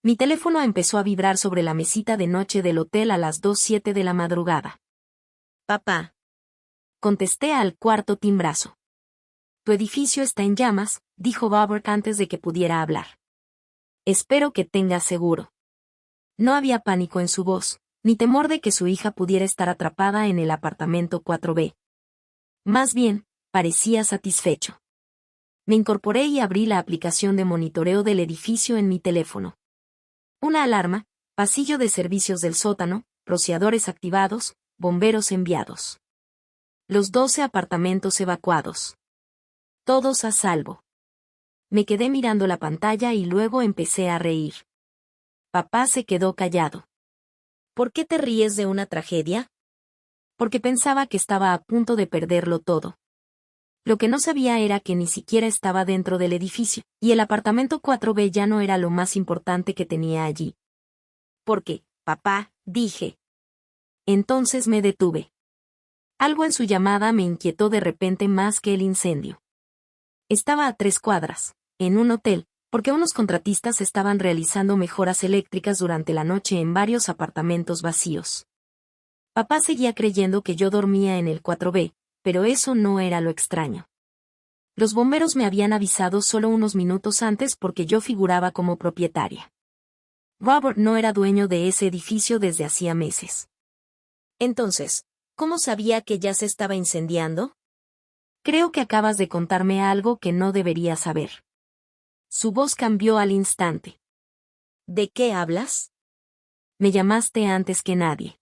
Mi teléfono empezó a vibrar sobre la mesita de noche del hotel a las 2:07 de la madrugada. «Papá», contesté al cuarto timbrazo. «Tu edificio está en llamas», dijo Robert antes de que pudiera hablar. «Espero que tengas seguro». No había pánico en su voz, ni temor de que su hija pudiera estar atrapada en el apartamento 4B. Más bien, parecía satisfecho. Me incorporé y abrí la aplicación de monitoreo del edificio en mi teléfono. Una alarma, pasillo de servicios del sótano, rociadores activados, bomberos enviados. Los 12 apartamentos evacuados. Todos a salvo. Me quedé mirando la pantalla y luego empecé a reír. Papá se quedó callado. «¿Por qué te ríes de una tragedia?» Porque pensaba que estaba a punto de perderlo todo. Lo que no sabía era que ni siquiera estaba dentro del edificio, y el apartamento 4B ya no era lo más importante que tenía allí. «¿Por qué, papá?», dije. Entonces me detuve. Algo en su llamada me inquietó de repente más que el incendio. Estaba a 3 cuadras, en un hotel, porque unos contratistas estaban realizando mejoras eléctricas durante la noche en varios apartamentos vacíos. Papá seguía creyendo que yo dormía en el 4B, pero eso no era lo extraño. Los bomberos me habían avisado solo unos minutos antes porque yo figuraba como propietaria. Robert no era dueño de ese edificio desde hacía meses. Entonces, ¿cómo sabía que ya se estaba incendiando? Creo que acabas de contarme algo que no debería saber. Su voz cambió al instante. ¿De qué hablas? Me llamaste antes que nadie.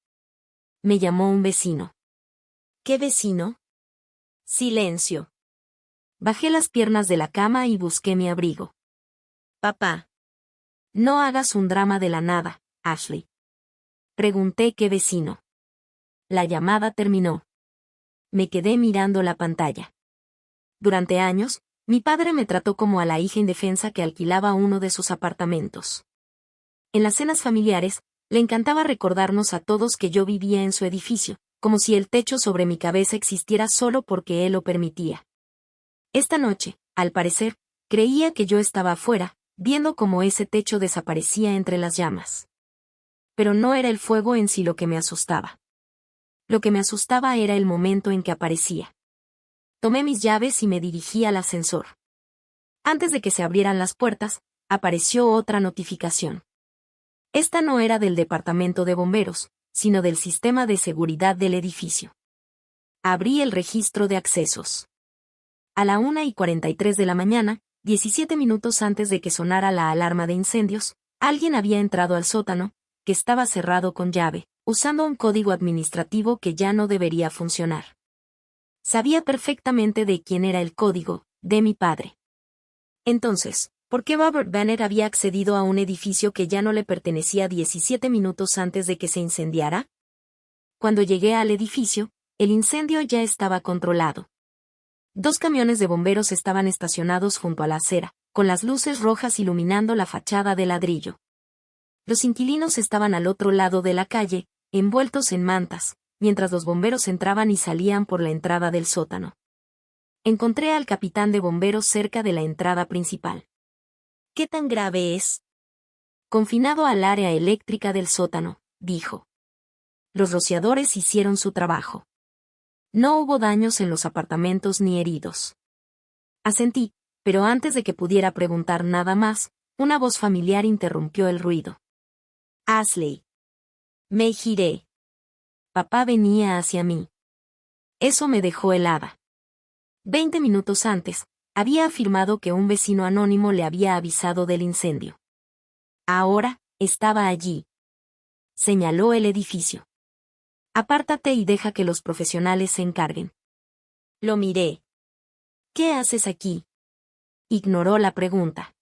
Me llamó un vecino. ¿Qué vecino? Silencio. Bajé las piernas de la cama y busqué mi abrigo. Papá. No hagas un drama de la nada, Ashley. Pregunté qué vecino. La llamada terminó. Me quedé mirando la pantalla. Durante años, mi padre me trató como a la hija indefensa que alquilaba uno de sus apartamentos. En las cenas familiares, le encantaba recordarnos a todos que yo vivía en su edificio, como si el techo sobre mi cabeza existiera solo porque él lo permitía. Esta noche, al parecer, creía que yo estaba afuera, viendo cómo ese techo desaparecía entre las llamas. Pero no era el fuego en sí lo que me asustaba. Lo que me asustaba era el momento en que aparecía. Tomé mis llaves y me dirigí al ascensor. Antes de que se abrieran las puertas, apareció otra notificación. Esta no era del departamento de bomberos, sino del sistema de seguridad del edificio. Abrí el registro de accesos. A la 1:43 de la mañana, 17 minutos antes de que sonara la alarma de incendios, alguien había entrado al sótano, que estaba cerrado con llave, usando un código administrativo que ya no debería funcionar. Sabía perfectamente de quién era el código, de mi padre. Entonces, ¿por qué Robert Bennett había accedido a un edificio que ya no le pertenecía 17 minutos antes de que se incendiara? Cuando llegué al edificio, el incendio ya estaba controlado. 2 camiones de bomberos estaban estacionados junto a la acera, con las luces rojas iluminando la fachada de ladrillo. Los inquilinos estaban al otro lado de la calle, envueltos en mantas, mientras los bomberos entraban y salían por la entrada del sótano. Encontré al capitán de bomberos cerca de la entrada principal. ¿Qué tan grave es? Confinado al área eléctrica del sótano, dijo. Los rociadores hicieron su trabajo. No hubo daños en los apartamentos ni heridos. Asentí, pero antes de que pudiera preguntar nada más, una voz familiar interrumpió el ruido. Ashley. Me giré. Papá venía hacia mí. Eso me dejó helada. 20 minutos antes, había afirmado que un vecino anónimo le había avisado del incendio. Ahora, estaba allí. Señaló el edificio. Apártate y deja que los profesionales se encarguen. Lo miré. ¿Qué haces aquí? Ignoró la pregunta.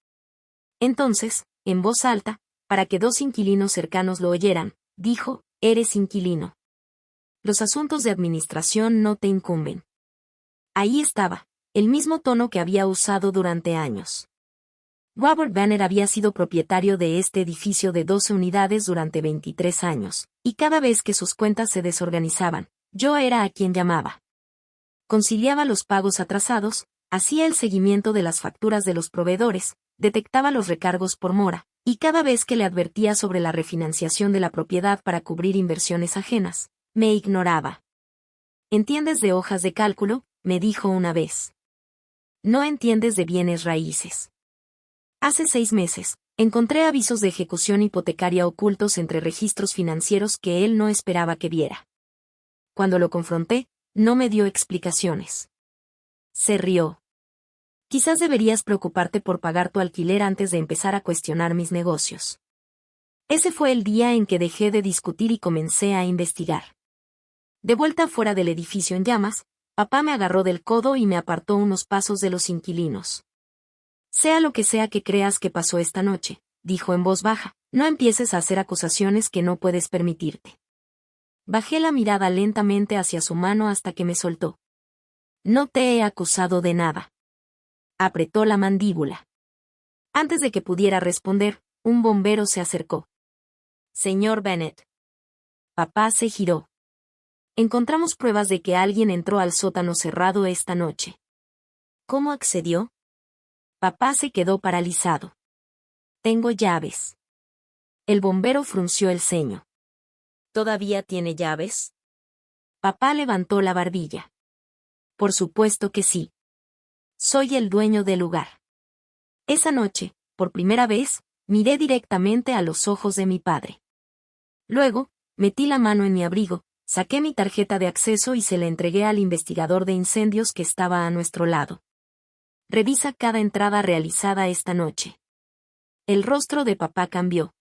Entonces, en voz alta, para que 2 inquilinos cercanos lo oyeran, dijo, eres inquilino. Los asuntos de administración no te incumben. Ahí estaba, el mismo tono que había usado durante años. Robert Bennett había sido propietario de este edificio de 12 unidades durante 23 años, y cada vez que sus cuentas se desorganizaban, yo era a quien llamaba. Conciliaba los pagos atrasados, hacía el seguimiento de las facturas de los proveedores, detectaba los recargos por mora, Y cada vez que le advertía sobre la refinanciación de la propiedad para cubrir inversiones ajenas, me ignoraba. ¿Entiendes de hojas de cálculo?, me dijo una vez. No entiendes de bienes raíces. Hace 6 meses, encontré avisos de ejecución hipotecaria ocultos entre registros financieros que él no esperaba que viera. Cuando lo confronté, no me dio explicaciones. Se rió. Quizás deberías preocuparte por pagar tu alquiler antes de empezar a cuestionar mis negocios. Ese fue el día en que dejé de discutir y comencé a investigar. De vuelta fuera del edificio en llamas, papá me agarró del codo y me apartó unos pasos de los inquilinos. Sea lo que sea que creas que pasó esta noche, dijo en voz baja, no empieces a hacer acusaciones que no puedes permitirte. Bajé la mirada lentamente hacia su mano hasta que me soltó. No te he acusado de nada. Apretó la mandíbula. Antes de que pudiera responder, un bombero se acercó. Señor Bennett. Papá se giró. Encontramos pruebas de que alguien entró al sótano cerrado esta noche. ¿Cómo accedió? Papá se quedó paralizado. Tengo llaves. El bombero frunció el ceño. ¿Todavía tiene llaves? Papá levantó la barbilla. Por supuesto que sí. Soy el dueño del lugar. Esa noche, por primera vez, miré directamente a los ojos de mi padre. Luego, metí la mano en mi abrigo, saqué mi tarjeta de acceso y se la entregué al investigador de incendios que estaba a nuestro lado. Revisa cada entrada realizada esta noche. El rostro de papá cambió.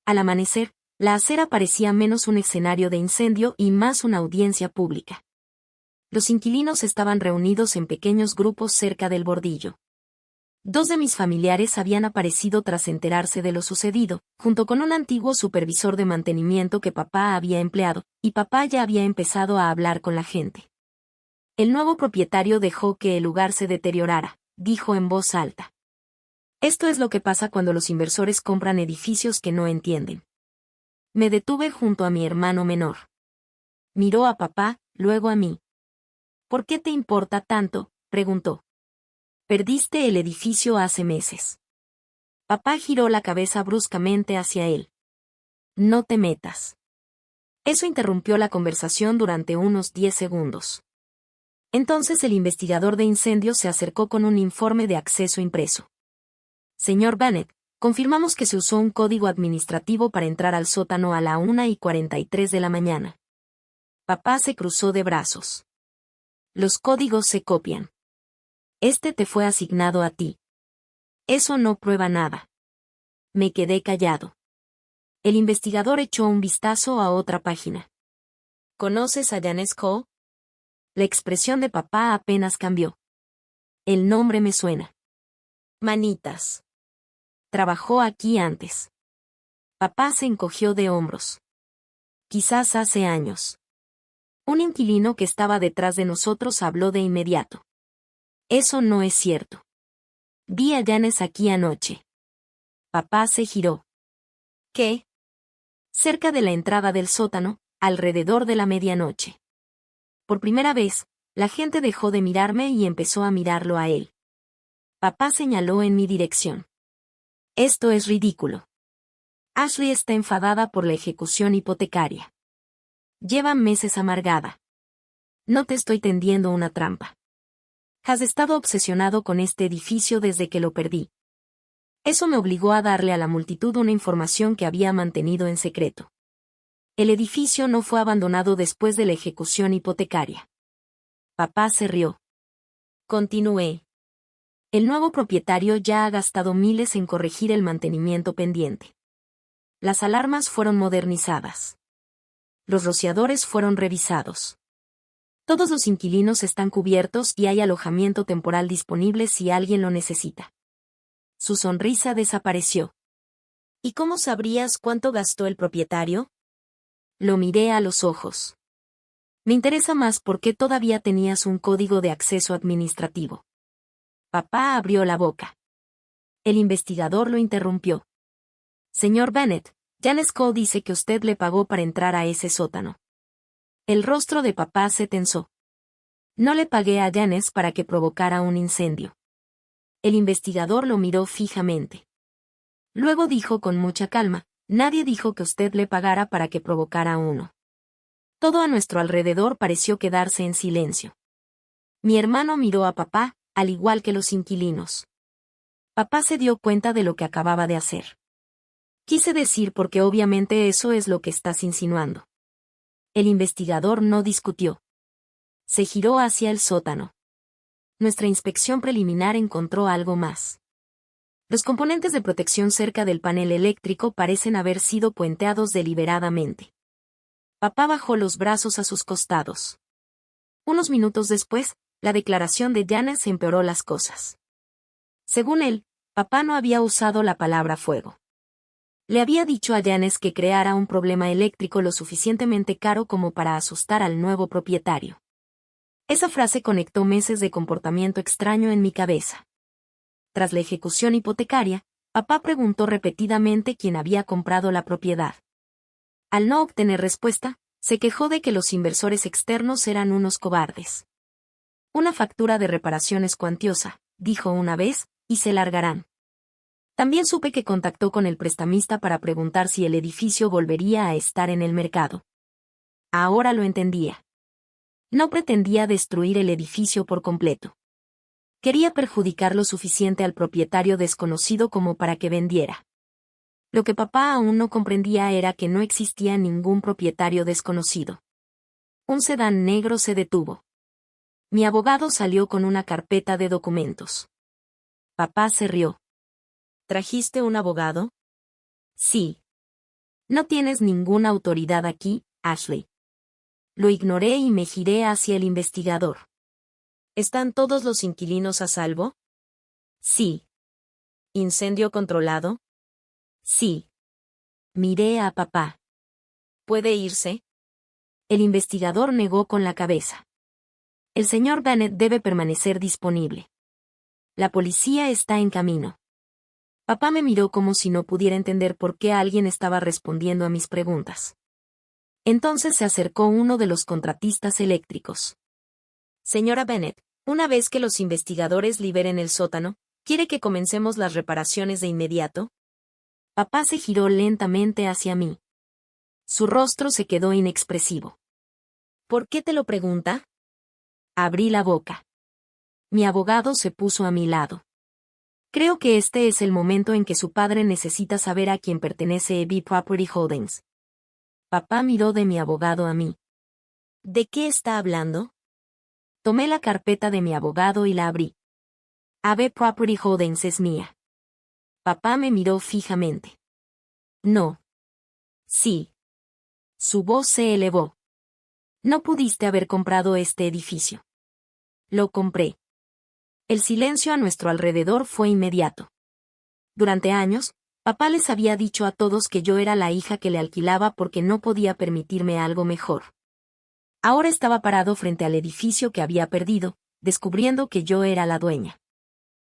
Al amanecer, la acera parecía menos un escenario de incendio y más una audiencia pública. Los inquilinos estaban reunidos en pequeños grupos cerca del bordillo. 2 de mis familiares habían aparecido tras enterarse de lo sucedido, junto con un antiguo supervisor de mantenimiento que papá había empleado, y papá ya había empezado a hablar con la gente. El nuevo propietario dejó que el lugar se deteriorara, dijo en voz alta. Esto es lo que pasa cuando los inversores compran edificios que no entienden. Me detuve junto a mi hermano menor. Miró a papá, luego a mí. ¿Por qué te importa tanto?, preguntó. Perdiste el edificio hace meses. Papá giró la cabeza bruscamente hacia él. No te metas. Eso interrumpió la conversación durante unos 10 segundos. Entonces el investigador de incendios se acercó con un informe de acceso impreso. Señor Bennett, confirmamos que se usó un código administrativo para entrar al sótano a la 1:43 de la mañana. Papá se cruzó de brazos. Los códigos se copian. Este te fue asignado a ti. Eso no prueba nada. Me quedé callado. El investigador echó un vistazo a otra página. ¿Conoces a Janice Cole? La expresión de papá apenas cambió. El nombre me suena. Manitas. Trabajó aquí antes. Papá se encogió de hombros. Quizás hace años. Un inquilino que estaba detrás de nosotros habló de inmediato. Eso no es cierto. Vi a Janice aquí anoche. Papá se giró. ¿Qué? Cerca de la entrada del sótano, alrededor de la medianoche. Por primera vez, la gente dejó de mirarme y empezó a mirarlo a él. Papá señaló en mi dirección. Esto es ridículo. Ashley está enfadada por la ejecución hipotecaria. Lleva meses amargada. No te estoy tendiendo una trampa. Has estado obsesionado con este edificio desde que lo perdí. Eso me obligó a darle a la multitud una información que había mantenido en secreto. El edificio no fue abandonado después de la ejecución hipotecaria. Papá se rió. Continué. El nuevo propietario ya ha gastado miles en corregir el mantenimiento pendiente. Las alarmas fueron modernizadas. Los rociadores fueron revisados. Todos los inquilinos están cubiertos y hay alojamiento temporal disponible si alguien lo necesita. Su sonrisa desapareció. ¿Y cómo sabrías cuánto gastó el propietario? Lo miré a los ojos. Me interesa más por qué todavía tenías un código de acceso administrativo. Papá abrió la boca. El investigador lo interrumpió. Señor Bennett, Janice Cole dice que usted le pagó para entrar a ese sótano. El rostro de papá se tensó. No le pagué a Janice para que provocara un incendio. El investigador lo miró fijamente. Luego dijo con mucha calma, nadie dijo que usted le pagara para que provocara uno. Todo a nuestro alrededor pareció quedarse en silencio. Mi hermano miró a papá, al igual que los inquilinos. Papá se dio cuenta de lo que acababa de hacer. Quise decir porque obviamente eso es lo que estás insinuando. El investigador no discutió. Se giró hacia el sótano. Nuestra inspección preliminar encontró algo más. Los componentes de protección cerca del panel eléctrico parecen haber sido puenteados deliberadamente. Papá bajó los brazos a sus costados. Unos minutos después, la declaración de Janes empeoró las cosas. Según él, papá no había usado la palabra fuego. Le había dicho a Janes que creara un problema eléctrico lo suficientemente caro como para asustar al nuevo propietario. Esa frase conectó meses de comportamiento extraño en mi cabeza. Tras la ejecución hipotecaria, papá preguntó repetidamente quién había comprado la propiedad. Al no obtener respuesta, se quejó de que los inversores externos eran unos cobardes. Una factura de reparaciones cuantiosa, dijo una vez, y se largarán. También supe que contactó con el prestamista para preguntar si el edificio volvería a estar en el mercado. Ahora lo entendía. No pretendía destruir el edificio por completo. Quería perjudicar lo suficiente al propietario desconocido como para que vendiera. Lo que papá aún no comprendía era que no existía ningún propietario desconocido. Un sedán negro se detuvo. Mi abogado salió con una carpeta de documentos. Papá se rió. ¿Trajiste un abogado? Sí. No tienes ninguna autoridad aquí, Ashley. Lo ignoré y me giré hacia el investigador. ¿Están todos los inquilinos a salvo? Sí. ¿Incendio controlado? Sí. Miré a papá. ¿Puede irse? El investigador negó con la cabeza. El señor Bennett debe permanecer disponible. La policía está en camino. Papá me miró como si no pudiera entender por qué alguien estaba respondiendo a mis preguntas. Entonces se acercó uno de los contratistas eléctricos. Señora Bennett, una vez que los investigadores liberen el sótano, ¿quiere que comencemos las reparaciones de inmediato? Papá se giró lentamente hacia mí. Su rostro se quedó inexpresivo. ¿Por qué te lo pregunta? Abrí la boca. Mi abogado se puso a mi lado. Creo que este es el momento en que su padre necesita saber a quién pertenece EB Property Holdings. Papá miró de mi abogado a mí. ¿De qué está hablando? Tomé la carpeta de mi abogado y la abrí. EB Property Holdings es mía. Papá me miró fijamente. No. Sí. Su voz se elevó. No pudiste haber comprado este edificio. Lo compré. El silencio a nuestro alrededor fue inmediato. Durante años, papá les había dicho a todos que yo era la hija que le alquilaba porque no podía permitirme algo mejor. Ahora estaba parado frente al edificio que había perdido, descubriendo que yo era la dueña.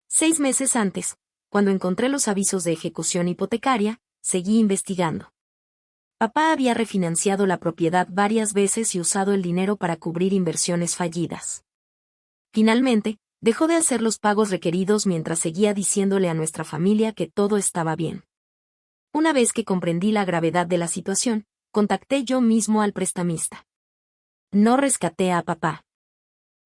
6 meses antes, cuando encontré los avisos de ejecución hipotecaria, seguí investigando. Papá había refinanciado la propiedad varias veces y usado el dinero para cubrir inversiones fallidas. Finalmente, dejó de hacer los pagos requeridos mientras seguía diciéndole a nuestra familia que todo estaba bien. Una vez que comprendí la gravedad de la situación, contacté yo mismo al prestamista. No rescaté a papá.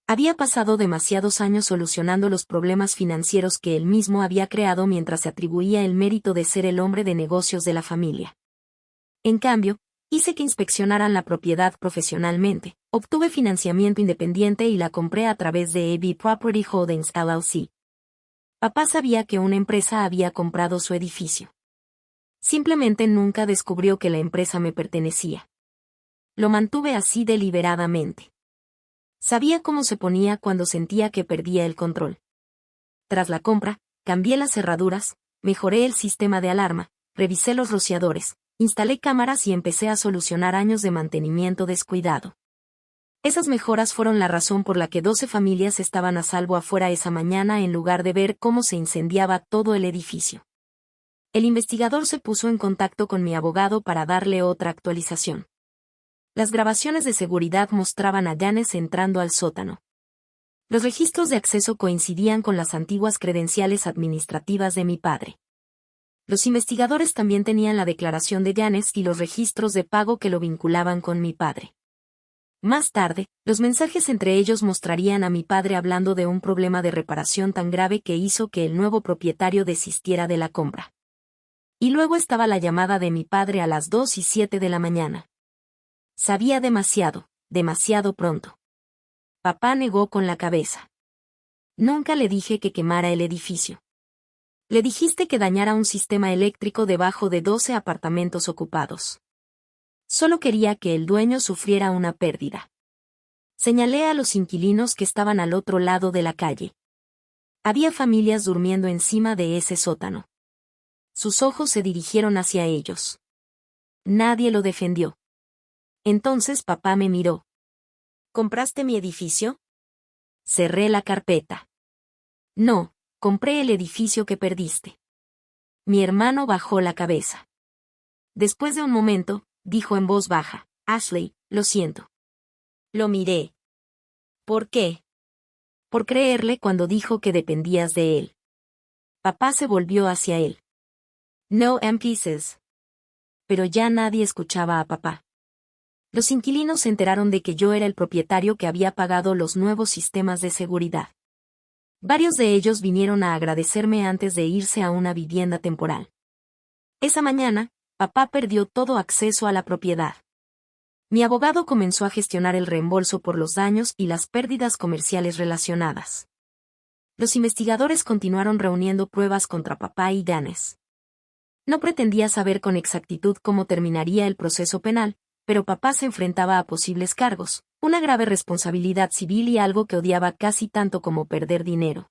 Había pasado demasiados años solucionando los problemas financieros que él mismo había creado mientras se atribuía el mérito de ser el hombre de negocios de la familia. En cambio, hice que inspeccionaran la propiedad profesionalmente, obtuve financiamiento independiente y la compré a través de EB Property Holdings LLC. Papá sabía que una empresa había comprado su edificio. Simplemente nunca descubrió que la empresa me pertenecía. Lo mantuve así deliberadamente. Sabía cómo se ponía cuando sentía que perdía el control. Tras la compra, cambié las cerraduras, mejoré el sistema de alarma, revisé los rociadores, instalé cámaras y empecé a solucionar años de mantenimiento descuidado. Esas mejoras fueron la razón por la que 12 familias estaban a salvo afuera esa mañana en lugar de ver cómo se incendiaba todo el edificio. El investigador se puso en contacto con mi abogado para darle otra actualización. Las grabaciones de seguridad mostraban a Janes entrando al sótano. Los registros de acceso coincidían con las antiguas credenciales administrativas de mi padre. Los investigadores también tenían la declaración de Ganes y los registros de pago que lo vinculaban con mi padre. Más tarde, los mensajes entre ellos mostrarían a mi padre hablando de un problema de reparación tan grave que hizo que el nuevo propietario desistiera de la compra. Y luego estaba la llamada de mi padre a las 2:07 de la mañana. Sabía demasiado, demasiado pronto. Papá negó con la cabeza. Nunca le dije que quemara el edificio. Le dijiste que dañara un sistema eléctrico debajo de 12 apartamentos ocupados. Solo quería que el dueño sufriera una pérdida. Señalé a los inquilinos que estaban al otro lado de la calle. Había familias durmiendo encima de ese sótano. Sus ojos se dirigieron hacia ellos. Nadie lo defendió. Entonces papá me miró. ¿Compraste mi edificio? Cerré la carpeta. No, compré el edificio que perdiste. Mi hermano bajó la cabeza. Después de un momento, dijo en voz baja, Ashley, lo siento. Lo miré. ¿Por qué? Por creerle cuando dijo que dependías de él. Papá se volvió hacia él. No en pieces. Pero ya nadie escuchaba a papá. Los inquilinos se enteraron de que yo era el propietario que había pagado los nuevos sistemas de seguridad. Varios de ellos vinieron a agradecerme antes de irse a una vivienda temporal. Esa mañana, papá perdió todo acceso a la propiedad. Mi abogado comenzó a gestionar el reembolso por los daños y las pérdidas comerciales relacionadas. Los investigadores continuaron reuniendo pruebas contra papá y Ganes. No pretendía saber con exactitud cómo terminaría el proceso penal, pero papá se enfrentaba a posibles cargos, una grave responsabilidad civil y algo que odiaba casi tanto como perder dinero.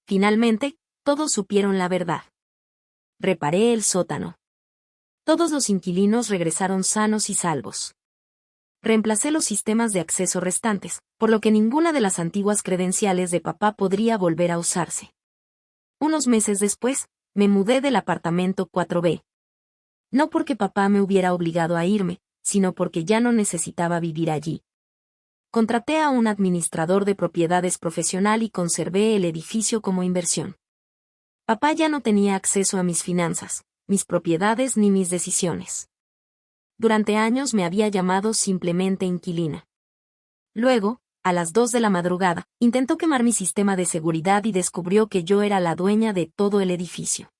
Finalmente, todos supieron la verdad. Reparé el sótano. Todos los inquilinos regresaron sanos y salvos. Reemplacé los sistemas de acceso restantes, por lo que ninguna de las antiguas credenciales de papá podría volver a usarse. Unos meses después, me mudé del apartamento 4B. No porque papá me hubiera obligado a irme, sino porque ya no necesitaba vivir allí. Contraté a un administrador de propiedades profesional y conservé el edificio como inversión. Papá ya no tenía acceso a mis finanzas, mis propiedades ni mis decisiones. Durante años me había llamado simplemente inquilina. Luego, a las 2 de la madrugada, intentó quemar mi sistema de seguridad y descubrió que yo era la dueña de todo el edificio.